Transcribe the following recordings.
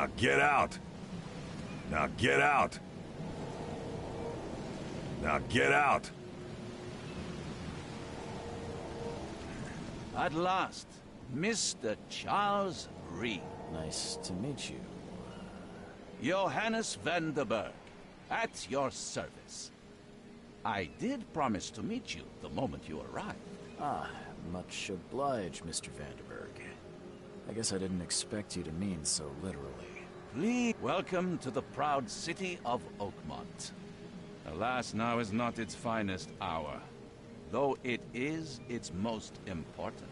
Now get out! Now get out! Now get out! At last, Mr. Charles Reed. Nice to meet you. Johannes van der Berg, at your service. I did promise to meet you the moment you arrived. Ah, much obliged, Mr. Vanderberg. I guess I didn't expect you to mean so literally. Please welcome to the proud city of Oakmont. Alas, now is not its finest hour, though it is its most important.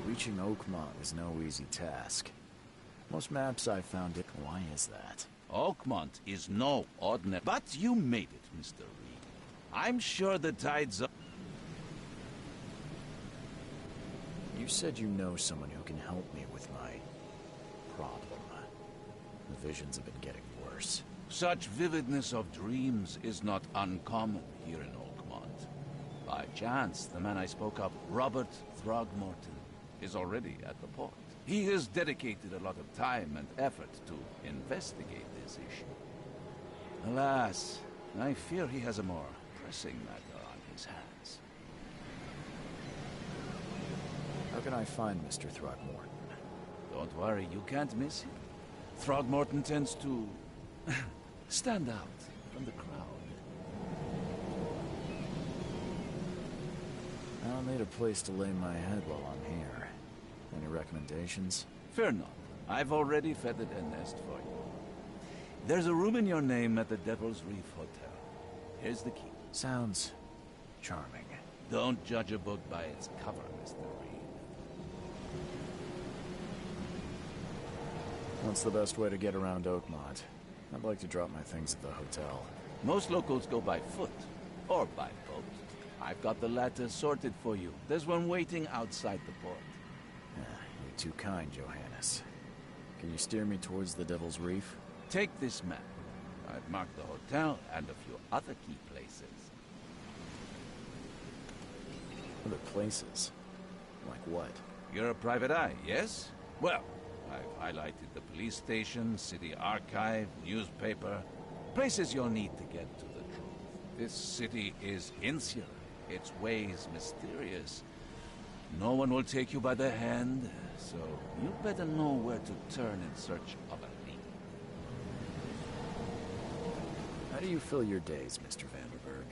Reaching Oakmont is no easy task. Most maps I've found it. Why is that? Oakmont is no ordinary... But you made it, Mr. Reed. I'm sure the tides of... You said you know someone who can help me with my problem. The visions have been getting worse. Such vividness of dreams is not uncommon here in Oakmont. By chance, the man I spoke of, Robert Throgmorton, is already at the port. He has dedicated a lot of time and effort to investigate this issue. Alas, I fear he has a more pressing matter on his hands. How can I find Mr. Throgmorton? Don't worry, you can't miss him. Throgmorton tends to stand out from the crowd. I'll need a place to lay my head while I'm here. Any recommendations? Fear not. I've already feathered a nest for you. There's a room in your name at the Devil's Reef Hotel. Here's the key. Sounds charming. Don't judge a book by its cover, Mr. Reed. What's the best way to get around Oakmont? I'd like to drop my things at the hotel. Most locals go by foot, or by boat. I've got the latter sorted for you. There's one waiting outside the port. You're too kind, Johannes. Can you steer me towards the Devil's Reef? Take this map. I've marked the hotel and a few other key places. Other places? Like what? You're a private eye, yes? Well, I've highlighted the police station, city archive, newspaper. Places you'll need to get to the truth. This city is insular, its ways mysterious. No one will take you by the hand, so you better know where to turn in search of a lead. How do you fill your days, Mr. Vanderberg?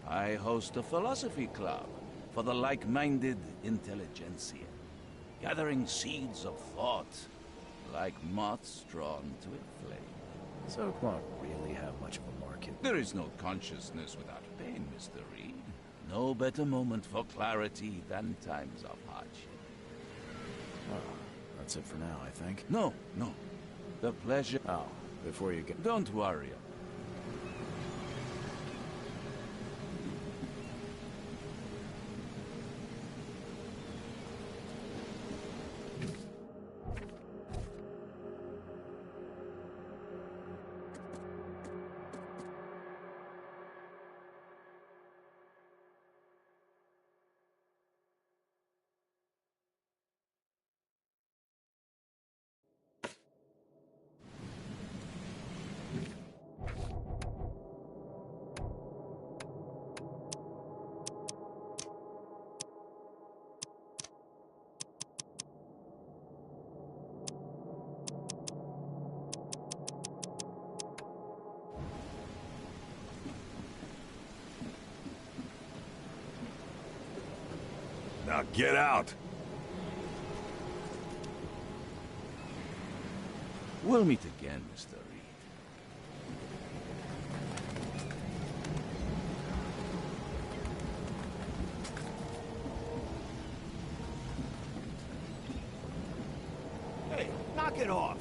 I host a philosophy club for the like-minded intelligentsia, gathering seeds of thought, like moths drawn to a flame. Does Oakmont really have much of a market? There is no consciousness without pain, Mr. Reed. No better moment for clarity than times of hardship. Oh, that's it for now, I think. No. The pleasure... Oh, before you get... Don't worry. Now get out! We'll meet again, Mr. Reed. Hey, knock it off!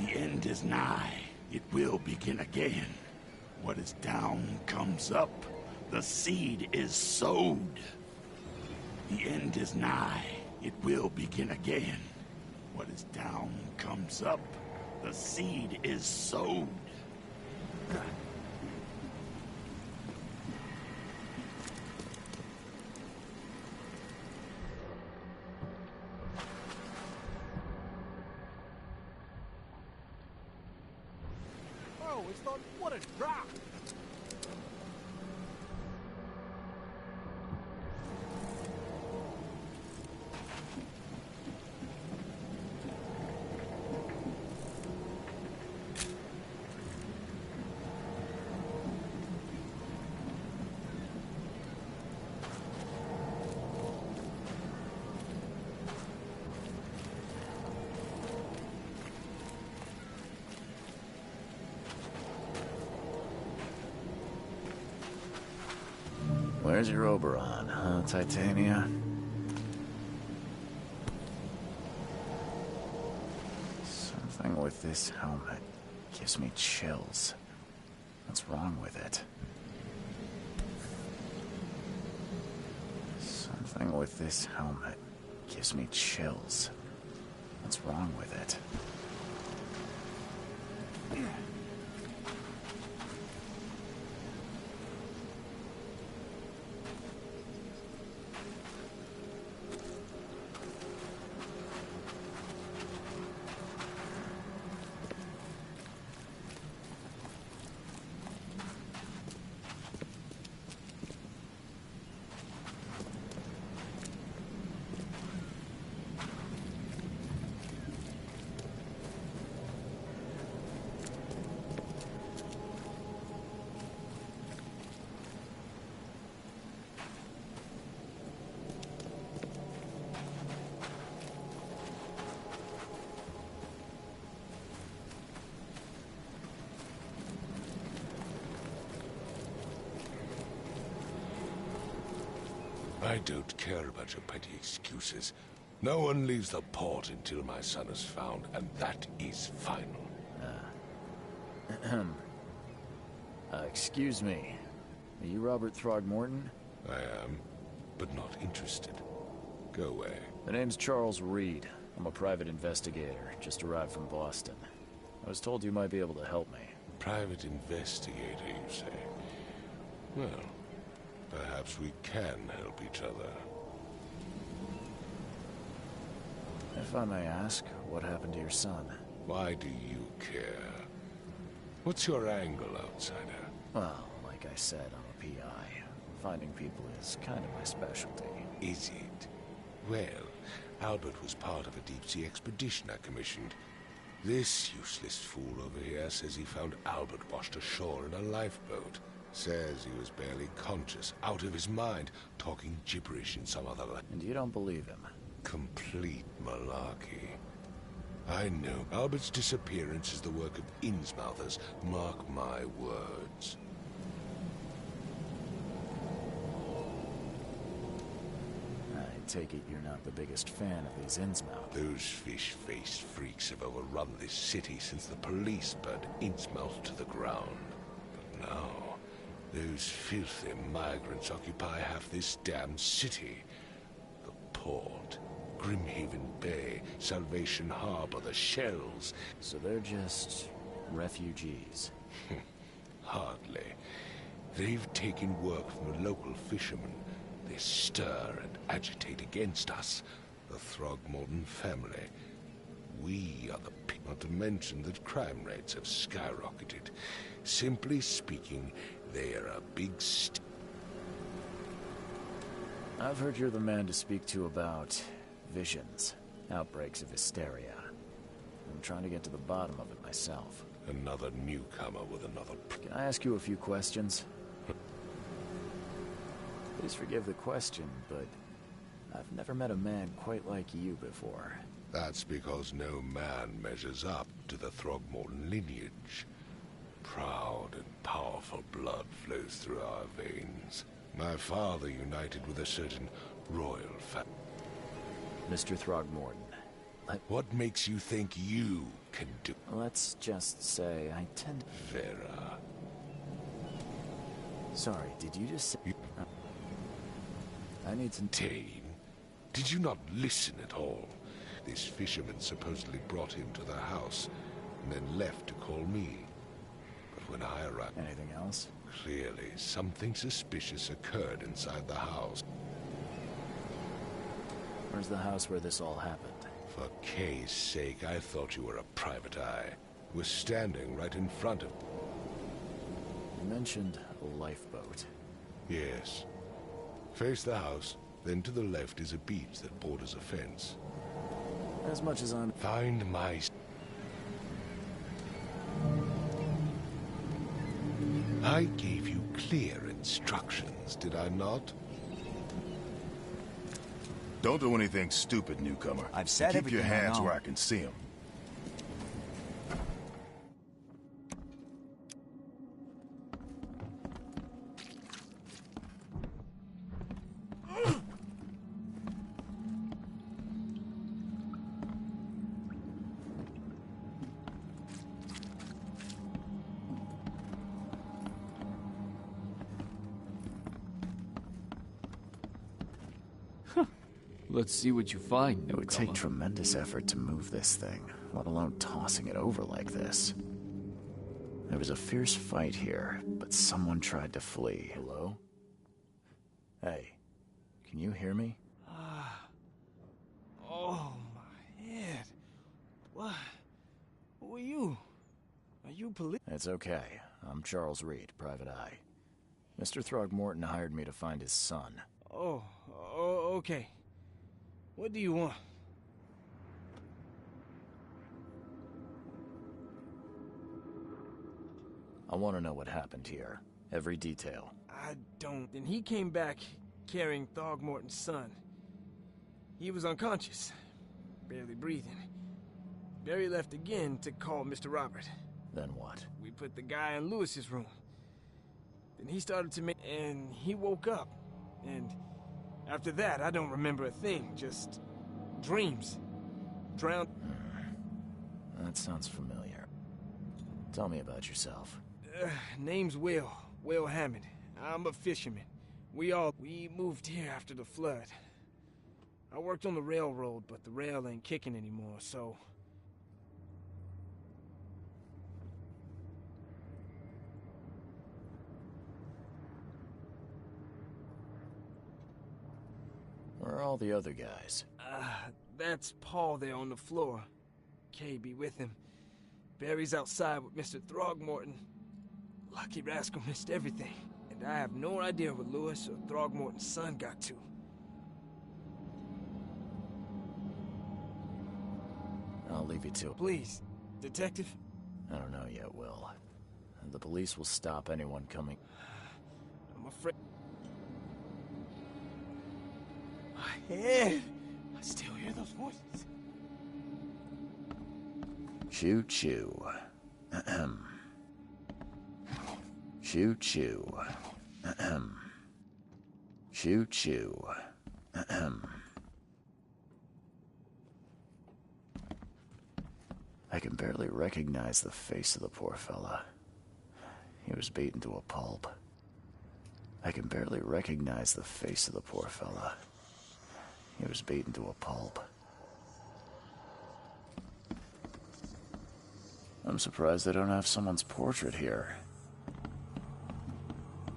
The end is nigh. It will begin again. What is down comes up. The seed is sowed. The end is nigh. It will begin again. What is down comes up. The seed is sown. Oh, it's thought, what a drop! Where's your Oberon, huh, Titania? Something with this helmet gives me chills. What's wrong with it? Something with this helmet gives me chills. What's wrong with it? I don't care about your petty excuses. No one leaves the port until my son is found, and that is final. Excuse me. Are you Robert Throgmorton? I am, but not interested. Go away. The name's Charles Reed. I'm a private investigator, just arrived from Boston. I was told you might be able to help me. Private investigator, you say? Well, perhaps we can help each other. If I may ask, what happened to your son? Why do you care? What's your angle, outsider? Well, like I said, I'm a PI. Finding people is kind of my specialty. Is it? Well, Albert was part of a deep-sea expedition I commissioned. This useless fool over here says he found Albert washed ashore in a lifeboat. Says he was barely conscious, out of his mind, talking gibberish in some other language. And you don't believe him? Complete malarkey. I know Albert's disappearance is the work of Innsmouthers. Mark my words. I take it you're not the biggest fan of these Innsmouth. Those fish-faced freaks have overrun this city since the police burned Innsmouth to the ground. But now, those filthy migrants occupy half this damn city. The port, Grimhaven Bay, Salvation Harbor, the shells. So they're just refugees. Hardly. They've taken work from the local fishermen. They stir and agitate against us, the Throgmorton family. We are the people, not to mention that crime rates have skyrocketed. Simply speaking, they are a big I've heard you're the man to speak to about visions, outbreaks of hysteria. I'm trying to get to the bottom of it myself. Another newcomer with another... Can I ask you a few questions? Please forgive the question, but I've never met a man quite like you before. That's because no man measures up to the Throgmorton lineage. Proud and powerful blood flows through our veins. My father united with a certain royal family. Mr. Throgmorton, What makes you think you can do... let's just say I tend... Vera. Sorry, did you just say... I need to... Tane, did you not listen at all? This fisherman supposedly brought him to the house, and then left to call me. But when I arrived, Anything else? clearly something suspicious occurred inside the house. Where's the house where this all happened? For Kay's sake, I thought you were a private eye. We're standing right in front of... You mentioned a lifeboat. Yes. Face the house, then to the left is a beach that borders a fence. As much as I'm... Find my... I gave you clear instructions, did I not? Don't do anything stupid, newcomer. I've said Keep your everything I hands know. where I can see them. Let's see what you find. It would take tremendous effort to move this thing, let alone tossing it over like this. There was a fierce fight here, but someone tried to flee. Hello? Hey, can you hear me? Oh, my head. What? Who are you? Are you police? It's okay. I'm Charles Reed, Private Eye. Mr. Throgmorton hired me to find his son. Oh, okay. What do you want? I want to know what happened here. Every detail. I don't. Then he came back carrying Throgmorton's son. He was unconscious, barely breathing. Barry left again to call Mr. Robert. Then what? We put the guy in Lewis's room. Then he started to make... and he woke up. And after that, I don't remember a thing. Just dreams. Drowned... That sounds familiar. Tell me about yourself. Name's Will. Will Hammond. I'm a fisherman. We moved here after the flood. I worked on the railroad, but the rail ain't kicking anymore, so... Where are all the other guys? That's Paul there on the floor. Kay be with him. Barry's outside with Mr. Throgmorton. Lucky rascal missed everything. And I have no idea what Lewis or Throgmorton's son got to. I'll leave you to it. Please, Detective? I don't know yet, Will. The police will stop anyone coming. I'm afraid... My head! I still hear those voices. Choo-choo. Ahem. Choo-choo. Ahem. Choo-choo. Ahem. I can barely recognize the face of the poor fella. He was beaten to a pulp. I can barely recognize the face of the poor fella. He was beaten to a pulp. I'm surprised they don't have someone's portrait here.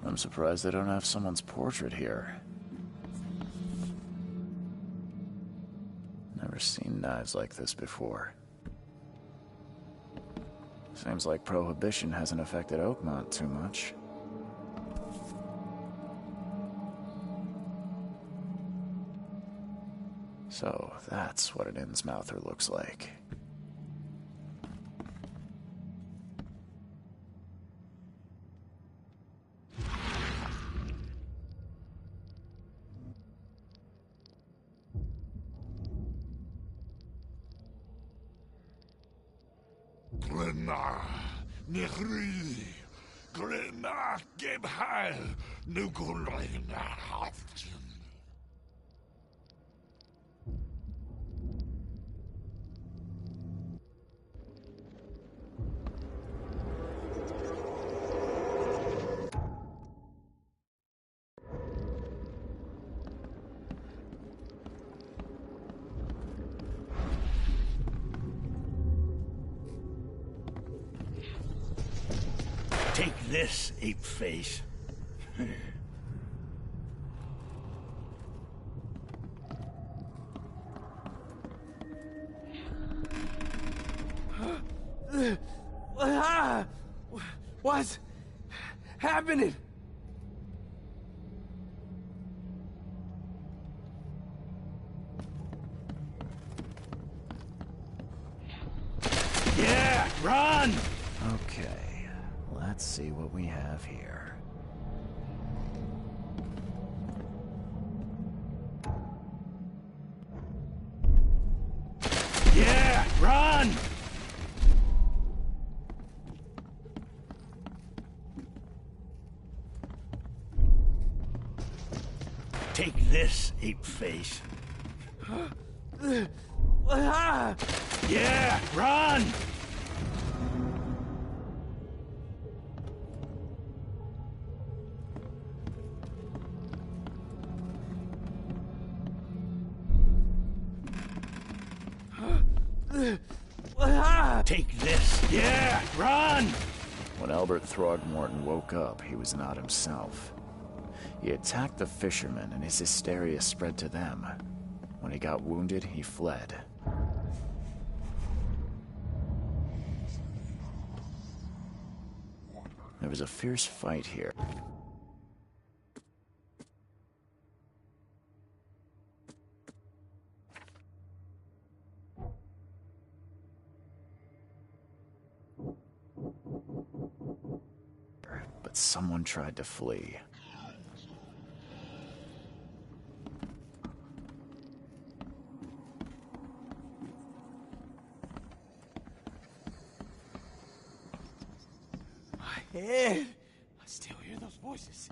I'm surprised they don't have someone's portrait here. Never seen knives like this before. Seems like Prohibition hasn't affected Oakmont too much. So, that's what an Innsmouther looks like. Glenna, Nechri, Glenna, Gebheil, Nugulina, Haftin. Take this, ape face. What's happening? Yeah, run! Okay, let's see what we have here. Yeah, run! Take this, ape face. Yeah, run! Take this. Yeah, run! When Albert Throgmorton woke up, he was not himself. He attacked the fishermen, and his hysteria spread to them. When he got wounded, he fled. There was a fierce fight here. But someone tried to flee. My head! I still hear those voices.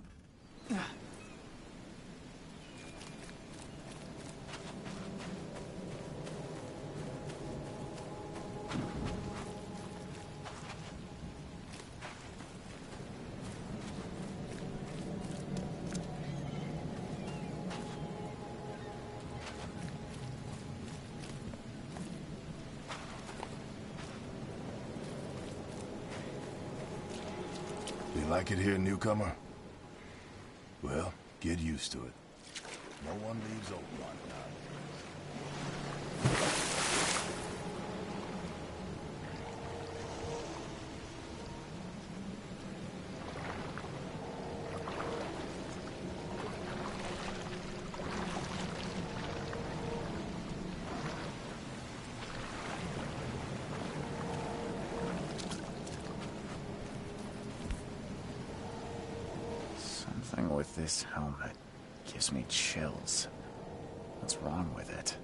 You like it here, newcomer? Well, get used to it. No one leaves Oakmont now. Something with this helmet gives me chills. What's wrong with it?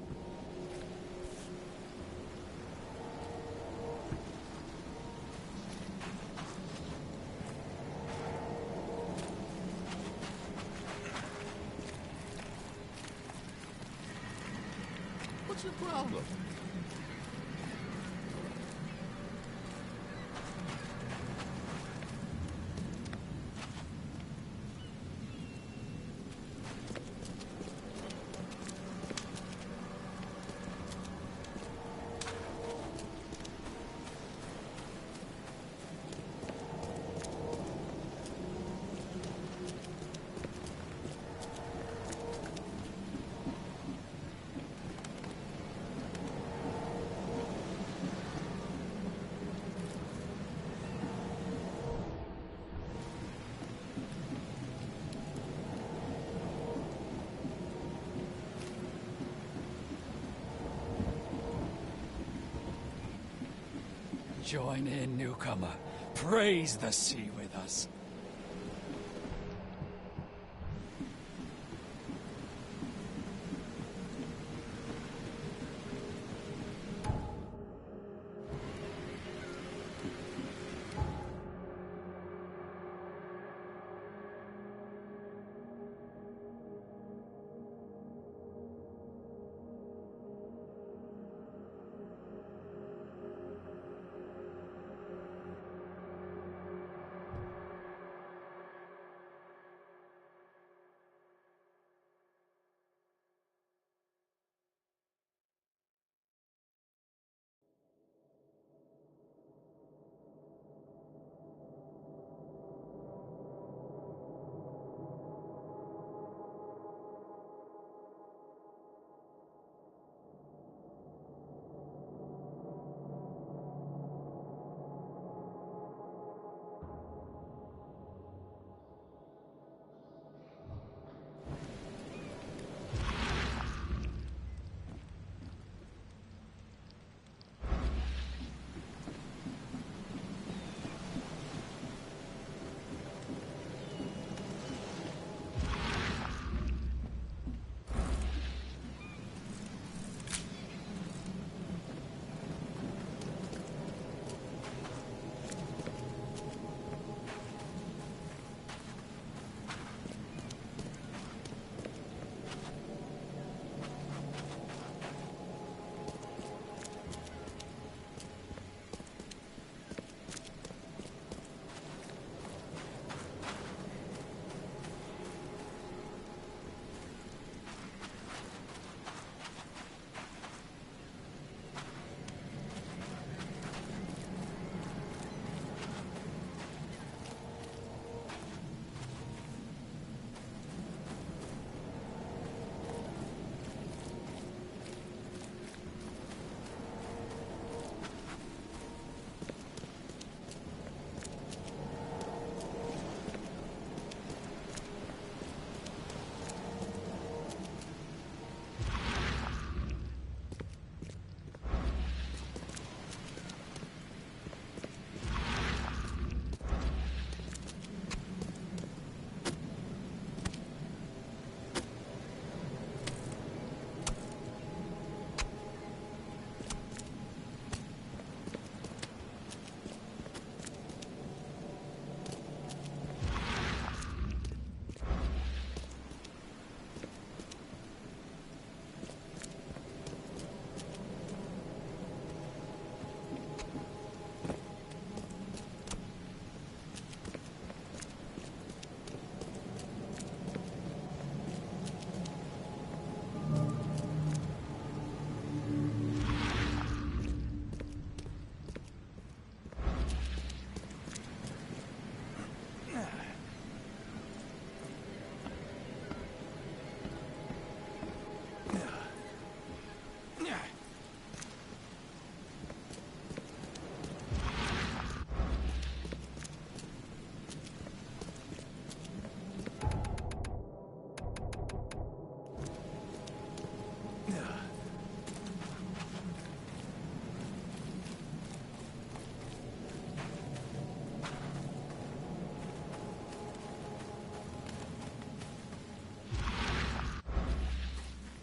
What's your problem? Join in, newcomer. Praise the sea with us.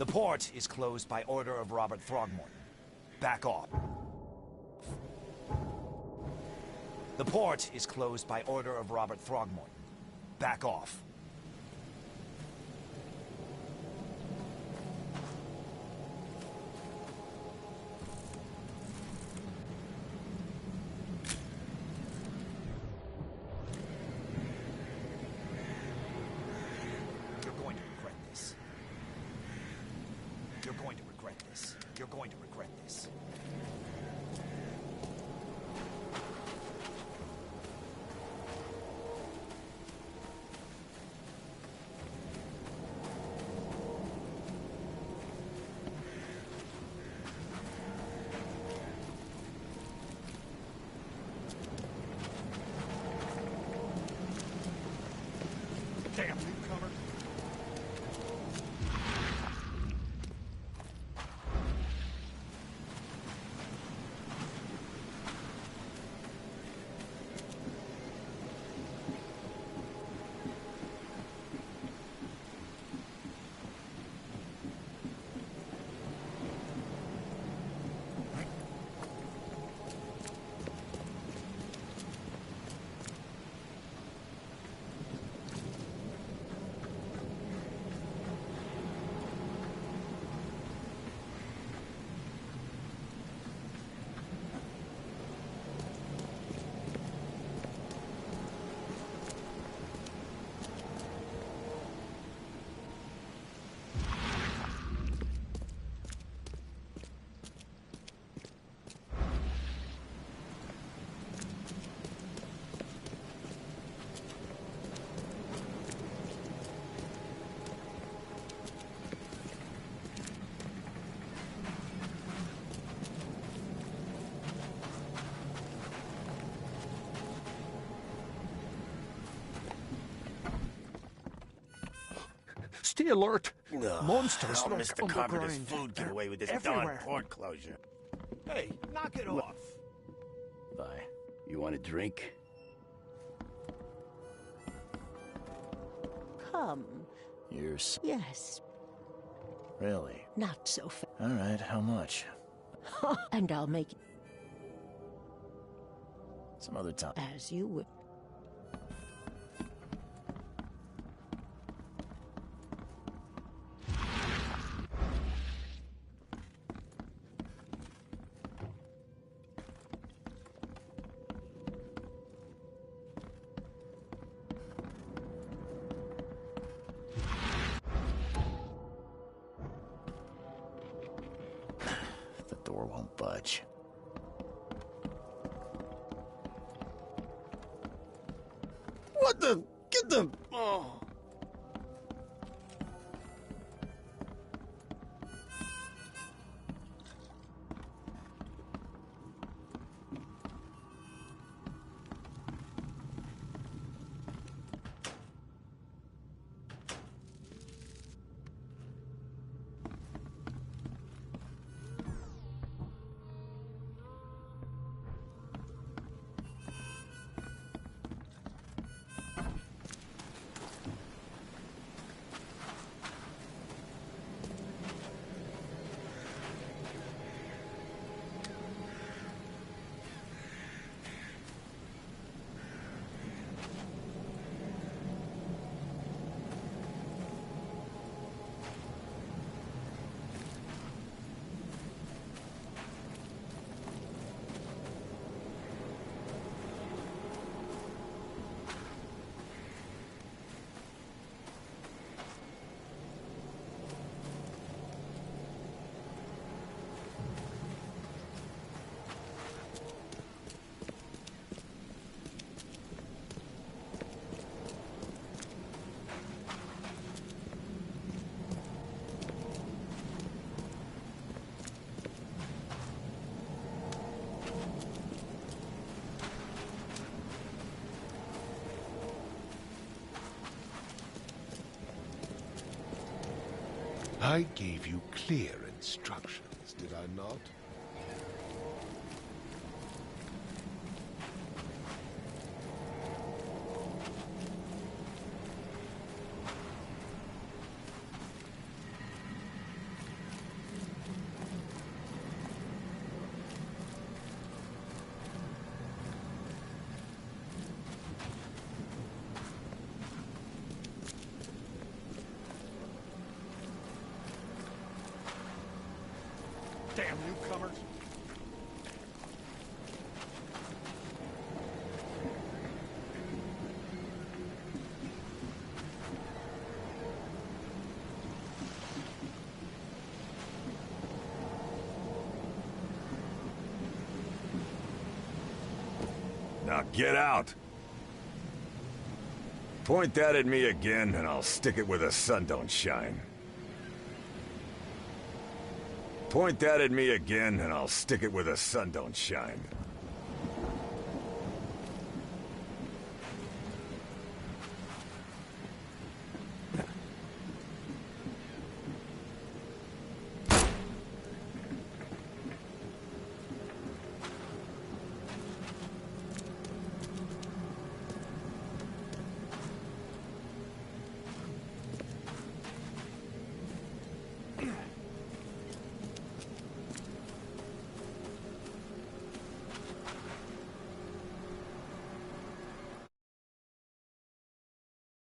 The port is closed by order of Robert Throgmorton. Back off. The port is closed by order of Robert Throgmorton. Back off. You're going to regret this. You're going to regret this. You're going to regret this. Damn newcomer. Stay alert! Ugh, Monsters how lurk Mr. Carpenter's underground. food get away with this Everywhere. darn port closure? Hey, knock it off. Bye. You want a drink? Come. Yes, Really? not so fast. All right, how much? And I'll make it Some other time. as you would. The door won't budge. What the? Get the... Oh. I gave you clear instructions, did I not? newcomers? Now get out! Point that at me again, and I'll stick it where the sun don't shine. Point that at me again, and I'll stick it where the sun don't shine.